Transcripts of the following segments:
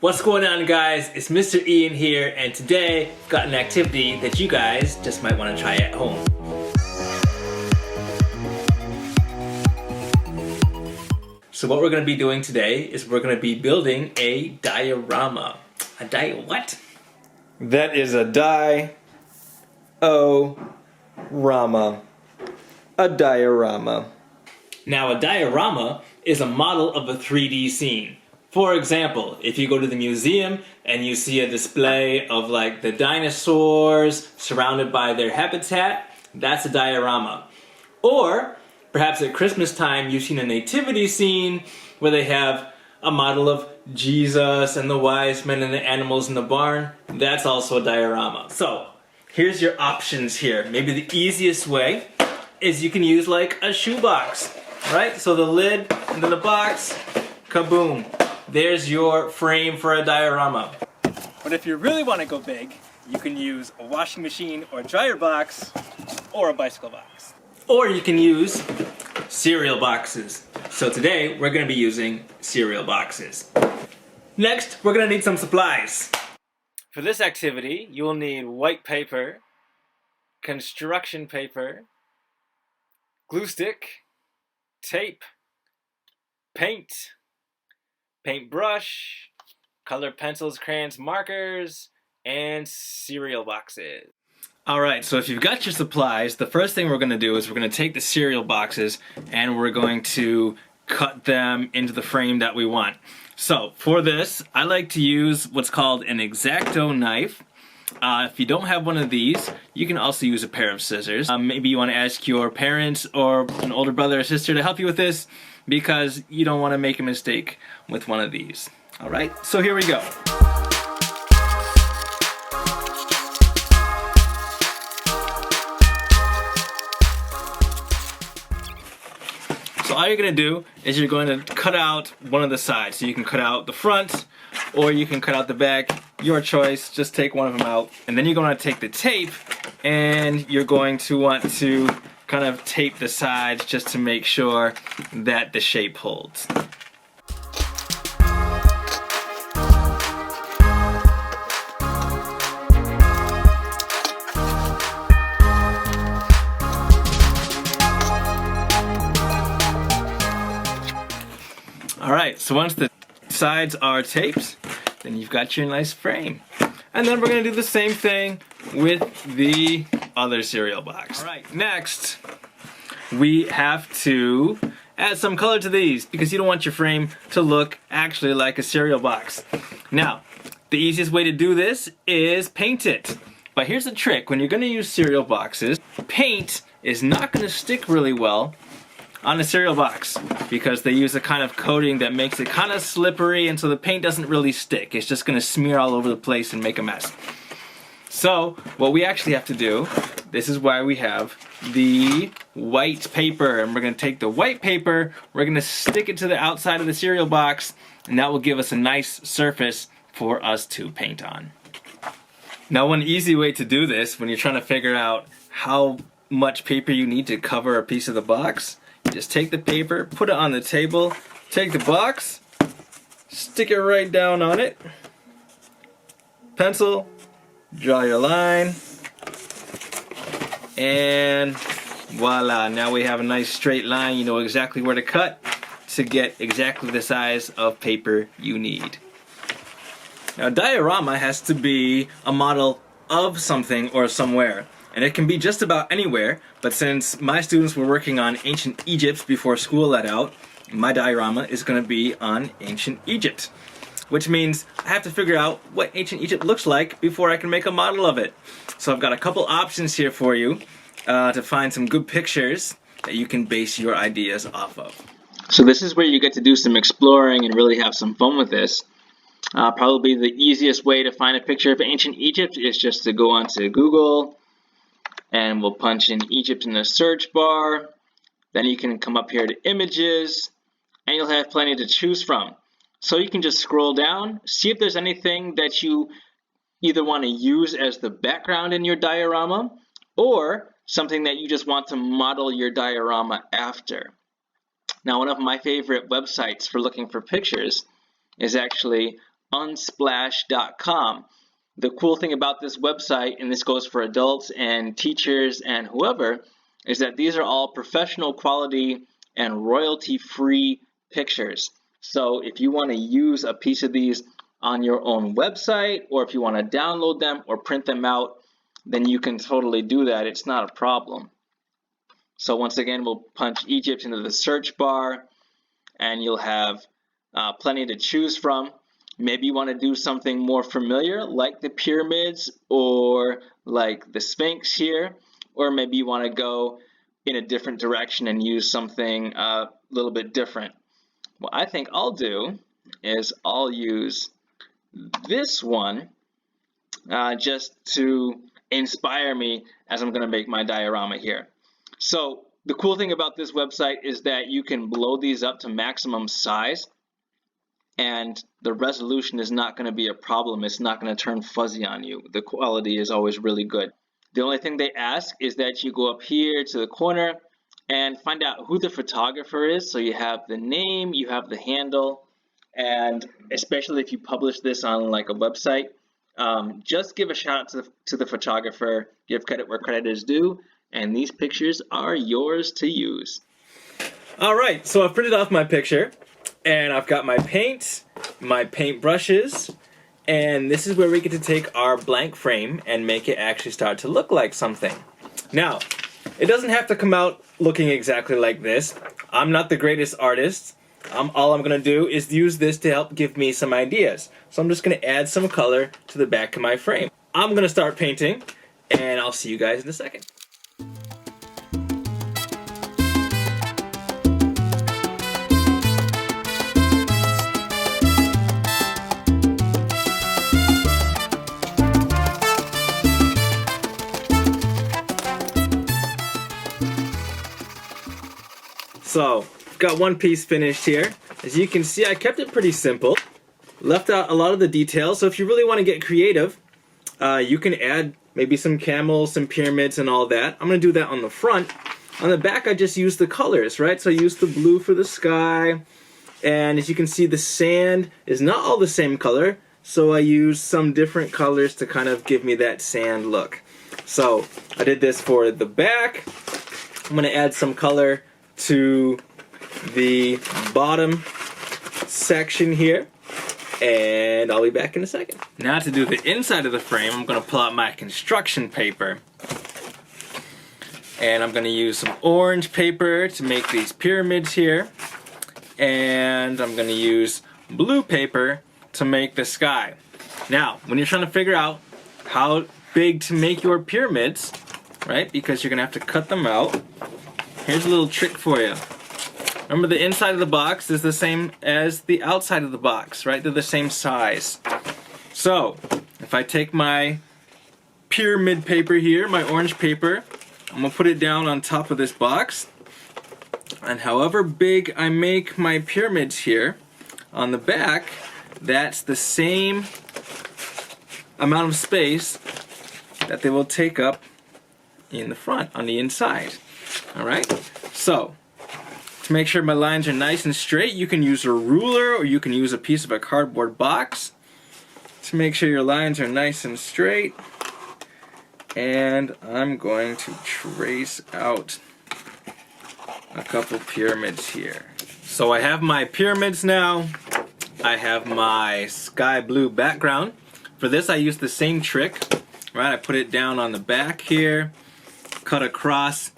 What's going on, guys? It's Mr. Ian here, and today I've got an activity that you guys just might want to try at home. So what we're going to be doing today is we're going to be building a diorama. What? That is a diorama. A diorama. Now, a diorama is a model of a 3D scene. For example, if you go to the museum and you see a display of like the dinosaurs surrounded by their habitat, that's a diorama. Or perhaps at Christmas time you've seen a nativity scene where they have a model of Jesus and the wise men and the animals in the barn. That's also a diorama. So here's your options here. Maybe the easiest way is you can use like a shoebox, right? So the lid and then the box, kaboom. There's your frame for a diorama. But if you really want to go big, you can use a washing machine or a dryer box or a bicycle box. Or you can use cereal boxes. So today we're going to be using cereal boxes. Next, we're going to need some supplies. For this activity, you will need white paper, construction paper, glue stick, tape, paint, paintbrush, colored pencils, crayons, markers, and cereal boxes. Alright, so if you've got your supplies, the first thing we're going to do is we're going to take the cereal boxes and we're going to cut them into the frame that we want. So for this, I like to use what's called an X-Acto knife. If you don't have one of these, you can also use a pair of scissors. Maybe you want to ask your parents or an older brother or sister to help you with this, because you don't want to make a mistake with one of these. Alright, so here we go. So all you're going to do is you're going to cut out one of the sides. So you can cut out the front or you can cut out the back. Your choice, just take one of them out. And then you're going to take the tape and you're going to want to kind of tape the sides just to make sure that the shape holds. Alright, so once the sides are taped, then you've got your nice frame. And then we're going to do the same thing with the other cereal box. Alright, next we have to add some color to these because you don't want your frame to look actually like a cereal box. Now, the easiest way to do this is paint it. But here's the trick. When you're going to use cereal boxes, paint is not going to stick really well on a cereal box because they use a kind of coating that makes it kind of slippery, and so the paint doesn't really stick. It's just going to smear all over the place and make a mess. So what we actually have to do, this is why we have the white paper, and we're going to take the white paper, we're going to stick it to the outside of the cereal box, and that will give us a nice surface for us to paint on. Now, one easy way to do this when you're trying to figure out how much paper you need to cover a piece of the box, just take the paper, put it on the table, take the box, stick it right down on it, pencil, draw your line, and voila, now we have a nice straight line. You know exactly where to cut to get exactly the size of paper you need. Now, a diorama has to be a model of something or somewhere. And it can be just about anywhere, but since my students were working on ancient Egypt before school let out, my diorama is going to be on ancient Egypt. Which means I have to figure out what ancient Egypt looks like before I can make a model of it. So I've got a couple options here for you to find some good pictures that you can base your ideas off of. So this is where you get to do some exploring and really have some fun with this. Probably the easiest way to find a picture of ancient Egypt is just to go onto Google, and we'll punch in Egypt in the search bar. Then you can come up here to images, and you'll have plenty to choose from. So you can just scroll down, see if there's anything that you either want to use as the background in your diorama, or something that you just want to model your diorama after. Now, one of my favorite websites for looking for pictures is actually unsplash.com. The cool thing about this website, and this goes for adults and teachers and whoever, is that these are all professional quality and royalty-free pictures. So if you want to use a piece of these on your own website, or if you want to download them or print them out, then you can totally do that. It's not a problem. So once again, we'll punch Egypt into the search bar, and you'll have plenty to choose from. Maybe you want to do something more familiar like the pyramids or like the Sphinx here, or maybe you want to go in a different direction and use something a little bit different. What I think I'll do is I'll use this one just to inspire me as I'm going to make my diorama here. So the cool thing about this website is that you can blow these up to maximum size, and the resolution is not going to be a problem. It's not going to turn fuzzy on you. The quality is always really good. The only thing they ask is that you go up here to the corner and find out who the photographer is. So you have the name, you have the handle, and especially if you publish this on like a website, just give a shout out to the photographer, give credit where credit is due, and these pictures are yours to use. All right, so I've printed off my picture, and I've got my paint, my paint brushes, and this is where we get to take our blank frame and make it actually start to look like something. Now, it doesn't have to come out looking exactly like this. I'm not the greatest artist. All I'm going to do is use this to help give me some ideas. So I'm just going to add some color to the back of my frame. I'm going to start painting, and I'll see you guys in a second. So, got one piece finished here. As you can see, I kept it pretty simple. Left out a lot of the details, so if you really want to get creative, you can add maybe some camels, some pyramids, and all that. I'm going to do that on the front. On the back, I just used the colors, right? So I used the blue for the sky, and as you can see, the sand is not all the same color, so I used some different colors to kind of give me that sand look. So, I did this for the back. I'm going to add some color to the bottom section here, and I'll be back in a second. Now to do the inside of the frame, I'm going to pull out my construction paper, and I'm going to use some orange paper to make these pyramids here, and I'm going to use blue paper to make the sky. Now, when you're trying to figure out how big to make your pyramids, right, because you're going to have to cut them out, here's a little trick for you. Remember, the inside of the box is the same as the outside of the box, right? They're the same size. So, if I take my pyramid paper here, my orange paper, I'm going to put it down on top of this box. And however big I make my pyramids here, on the back, that's the same amount of space that they will take up in the front, on the inside. Alright, so to make sure my lines are nice and straight, you can use a ruler or you can use a piece of a cardboard box to make sure your lines are nice and straight. And I'm going to trace out a couple pyramids here. So I have my pyramids now. I have my sky blue background. For this I use the same trick, right? I put it down on the back here, cut across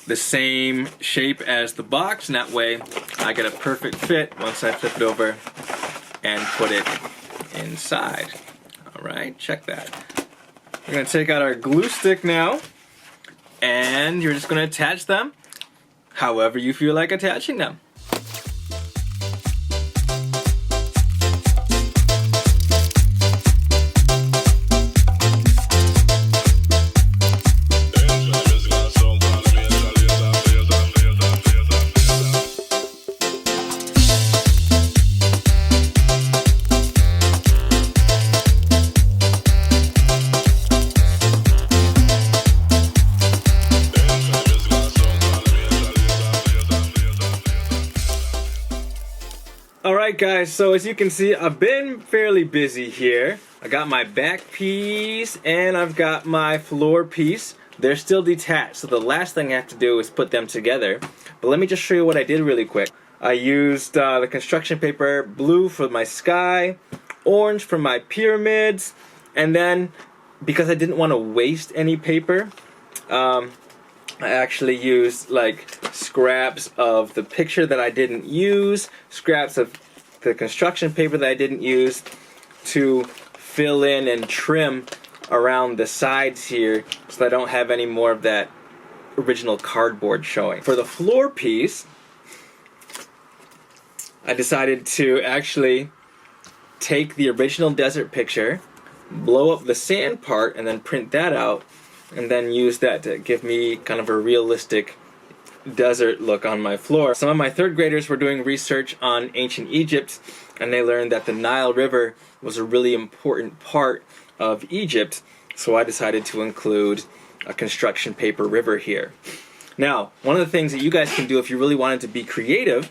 the same shape as the box, and that way I get a perfect fit once I flip it over and put it inside. Alright, check that. We're going to take out our glue stick now, and you're just going to attach them however you feel like attaching them. Alright guys, so as you can see, I've been fairly busy here. I got my back piece and I've got my floor piece. They're still detached, so the last thing I have to do is put them together. But let me just show you what I did really quick. I used the construction paper blue for my sky, orange for my pyramids, and then because I didn't want to waste any paper, I actually used like scraps of the picture that I didn't use, scraps of the construction paper that I didn't use to fill in and trim around the sides here so that I don't have any more of that original cardboard showing. For the floor piece, I decided to actually take the original desert picture, blow up the sand part, and then print that out, and then use that to give me kind of a realistic desert look on my floor. Some of my third graders were doing research on ancient Egypt, and they learned that the Nile River was a really important part of Egypt, so I decided to include a construction paper river here. Now, one of the things that you guys can do if you really wanted to be creative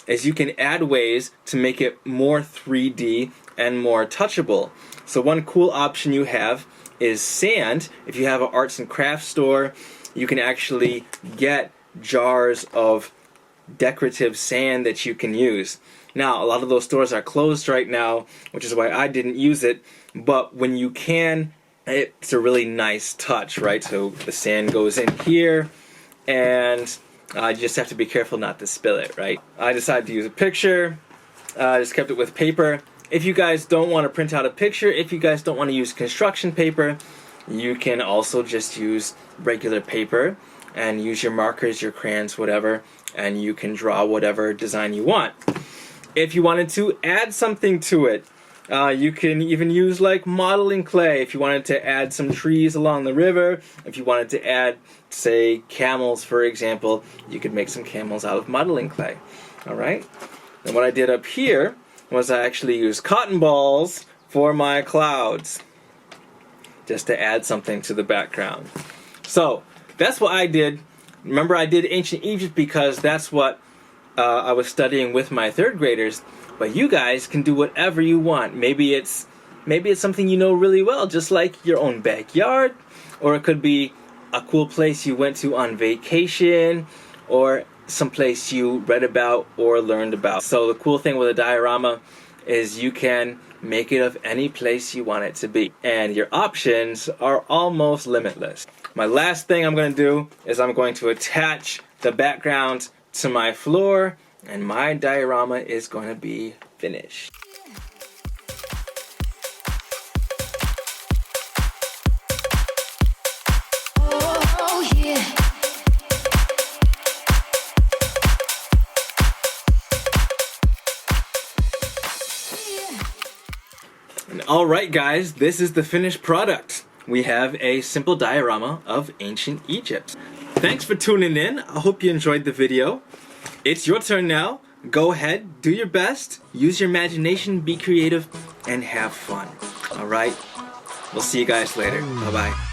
is you can add ways to make it more 3D and more touchable. So one cool option you have is sand. If you have an arts and crafts store, you can actually get jars of decorative sand that you can use. Now, a lot of those stores are closed right now, which is why I didn't use it, but when you can, it's a really nice touch, right? So the sand goes in here, and you just have to be careful not to spill it, right? I decided to use a picture. I just kept it with paper. If you guys don't want to print out a picture, if you guys don't want to use construction paper, you can also just use regular paper and use your markers, your crayons, whatever, and you can draw whatever design you want. If you wanted to add something to it, you can even use like modeling clay. If you wanted to add some trees along the river, if you wanted to add, say, camels, for example, you could make some camels out of modeling clay. Alright? And what I did up here was I actually used cotton balls for my clouds, just to add something to the background. So, that's what I did. Remember, I did ancient Egypt because that's what I was studying with my third graders. But you guys can do whatever you want. Maybe it's something you know really well, just like your own backyard, or it could be a cool place you went to on vacation, or someplace you read about or learned about. So the cool thing with a diorama is you can make it of any place you want it to be, and your options are almost limitless. My last thing I'm going to do is I'm going to attach the background to my floor, and my diorama is going to be finished. Oh, yeah. Alright guys, this is the finished product. We have a simple diorama of ancient Egypt. Thanks for tuning in. I hope you enjoyed the video. It's your turn now. Go ahead, do your best, use your imagination, be creative, and have fun. Alright? We'll see you guys later. Bye-bye.